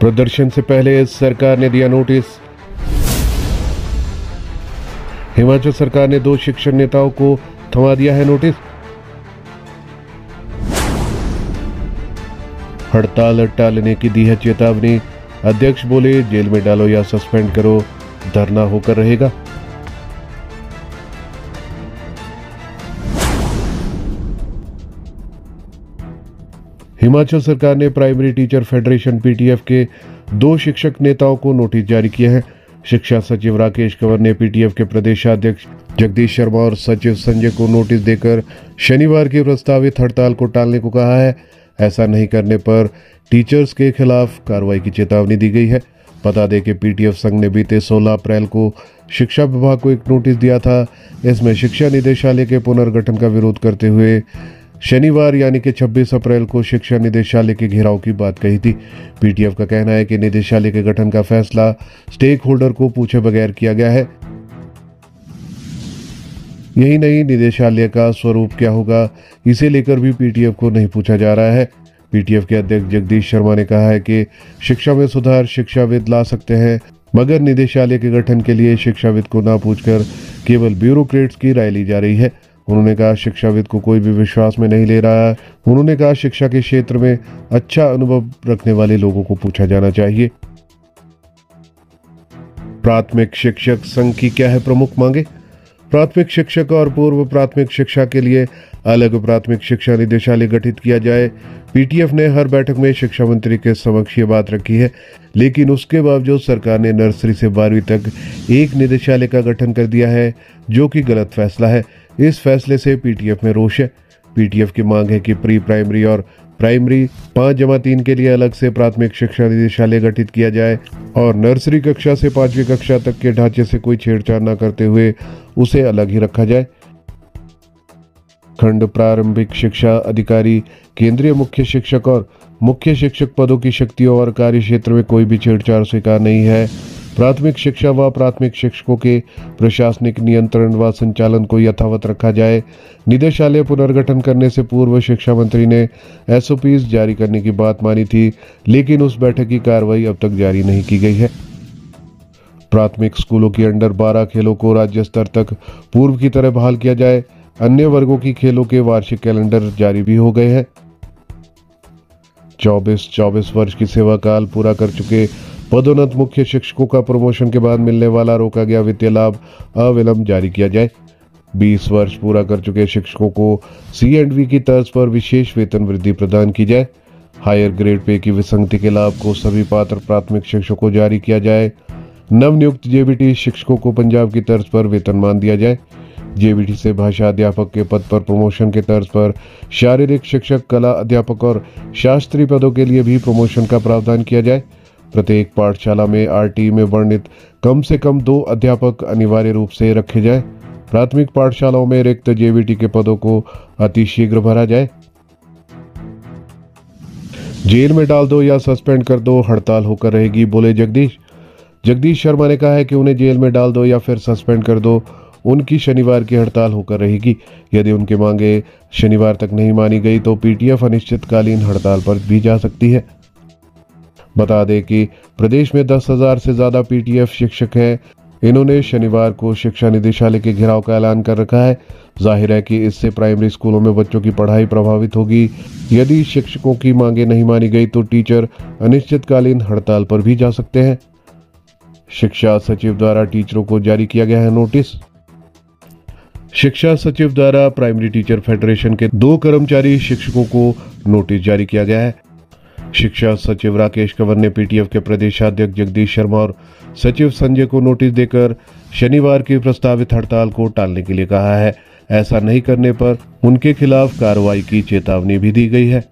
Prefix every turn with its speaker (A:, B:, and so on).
A: प्रदर्शन से पहले सरकार ने दिया नोटिस। हिमाचल सरकार ने 2 शिक्षक नेताओं को थमा दिया है नोटिस। हड़ताल टालने की दी है चेतावनी। अध्यक्ष बोले जेल में डालो या सस्पेंड करो, धरना होकर रहेगा। हिमाचल सरकार ने प्राइमरी टीचर फेडरेशन पीटीएफ के 2 शिक्षक नेताओं को नोटिस जारी किए हैं। शिक्षा सचिव राकेश कंवर ने पीटीएफ के प्रदेशाध्यक्ष जगदीश शर्मा और सचिव संजय को नोटिस देकर शनिवार की प्रस्तावित हड़ताल को टालने को कहा है। ऐसा नहीं करने पर टीचर्स के खिलाफ कार्रवाई की चेतावनी दी गई है। बता दें कि पीटीएफ संघ ने बीते 16 अप्रैल को शिक्षा विभाग को एक नोटिस दिया था। इसमें शिक्षा निदेशालय के पुनर्गठन का विरोध करते हुए शनिवार यानी कि 26 अप्रैल को शिक्षा निदेशालय के घेराव की बात कही थी। पीटीएफ का कहना है कि निदेशालय के गठन का फैसला स्टेक होल्डर को पूछे बगैर किया गया है। यही नहीं, निदेशालय का स्वरूप क्या होगा इसे लेकर भी पीटीएफ को नहीं पूछा जा रहा है। पीटीएफ के अध्यक्ष जगदीश शर्मा ने कहा है कि शिक्षा में सुधार शिक्षाविद ला सकते हैं, मगर निदेशालय के गठन के लिए शिक्षाविद को ना पूछकर केवल ब्यूरोक्रेट्स की राय ली जा रही है। उन्होंने कहा शिक्षाविद को कोई भी विश्वास में नहीं ले रहा है। उन्होंने कहा शिक्षा के क्षेत्र में अच्छा अनुभव रखने वाले लोगों को पूछा जाना चाहिए। प्राथमिक शिक्षक संघ की क्या है प्रमुख मांगे? प्राथमिक शिक्षक और पूर्व प्राथमिक शिक्षा के लिए अलग प्राथमिक शिक्षा निदेशालय गठित किया जाए। पीटीएफ ने हर बैठक में शिक्षा मंत्री के समक्ष ये बात रखी है, लेकिन उसके बावजूद सरकार ने नर्सरी से 12वीं तक एक निदेशालय का गठन कर दिया है, जो कि गलत फैसला है। इस फैसले से पीटीएफ में रोष है। पीटीएफ की मांग है कि प्री प्राइमरी और प्राइमरी 5-3 के लिए अलग से प्राथमिक शिक्षा निदेशालय गठित किया जाए और नर्सरी कक्षा से 5वीं कक्षा तक के ढांचे से कोई छेड़छाड़ न करते हुए उसे अलग ही रखा जाए। खंड प्रारंभिक शिक्षा अधिकारी, केंद्रीय मुख्य शिक्षक और मुख्य शिक्षक पदों की शक्तियों और कार्य क्षेत्र में कोई भी छेड़छाड़ स्वीकार नहीं है। प्राथमिक शिक्षा व प्राथमिक शिक्षकों के प्रशासनिक नियंत्रण व संचालन को यथावत रखा जाए। निदेशालय पुनर्गठन करने से पूर्व शिक्षा मंत्री ने एसओपीज जारी करने की बात मानी थी, लेकिन उस बैठक की कार्रवाई अब तक जारी नहीं की गई है। प्राथमिक स्कूलों की अंडर 12 खेलों को राज्य स्तर तक पूर्व की तरह बहाल किया जाए। अन्य वर्गों की खेलों के वार्षिक कैलेंडर जारी भी हो गए हैं। 24 वर्ष की सेवा काल पूरा कर चुके पदोन्नत मुख्य शिक्षकों का प्रमोशन के बाद मिलने वाला रोका गया वित्तीय लाभ अविलंब जारी किया जाए। 20 वर्ष पूरा कर चुके शिक्षकों को C&V की तर्ज पर विशेष वेतन वृद्धि प्रदान की जाए। हायर ग्रेड पे की विसंगति के लाभ को सभी पात्र प्राथमिक शिक्षकों को जारी किया जाए। नवनियुक्त जेबीटी शिक्षकों को पंजाब की तर्ज पर वेतनमान दिया जाए। जेबीटी से भाषा अध्यापक के पद पर प्रमोशन के तर्ज पर शारीरिक शिक्षक, कला अध्यापक और शास्त्री पदों के लिए भी प्रमोशन का प्रावधान किया जाए। प्रत्येक पाठशाला में आरटी में वर्णित कम से कम 2 अध्यापक अनिवार्य रूप से रखे जाए। प्राथमिक पाठशालाओं में रिक्त जेबीटी के पदों को अतिशीघ्र भरा जाए। जेल में डाल दो या सस्पेंड कर दो, हड़ताल होकर रहेगी, बोले जगदीश शर्मा ने कहा है कि उन्हें जेल में डाल दो या फिर सस्पेंड कर दो, उनकी शनिवार की हड़ताल होकर रहेगी। यदि उनकी मांगे शनिवार तक नहीं मानी गई तो पीटीएफ अनिश्चितकालीन हड़ताल पर भी जा सकती है। बता दें कि प्रदेश में 10,000 से ज्यादा पीटीएफ शिक्षक हैं। इन्होंने शनिवार को शिक्षा निदेशालय के घेराव का ऐलान कर रखा है। जाहिर है कि इससे प्राइमरी स्कूलों में बच्चों की पढ़ाई प्रभावित होगी। यदि शिक्षकों की मांगे नहीं मानी गई तो टीचर अनिश्चितकालीन हड़ताल पर भी जा सकते हैं। शिक्षा सचिव द्वारा टीचरों को जारी किया गया है नोटिस। शिक्षा सचिव द्वारा प्राइमरी टीचर फेडरेशन के 2 कर्मचारी शिक्षकों को नोटिस जारी किया गया है। शिक्षा सचिव राकेश कंवर ने पीटीएफ के प्रदेशाध्यक्ष जगदीश शर्मा और सचिव संजय को नोटिस देकर शनिवार की प्रस्तावित हड़ताल को टालने के लिए कहा है। ऐसा नहीं करने पर उनके खिलाफ कार्रवाई की चेतावनी भी दी गई है।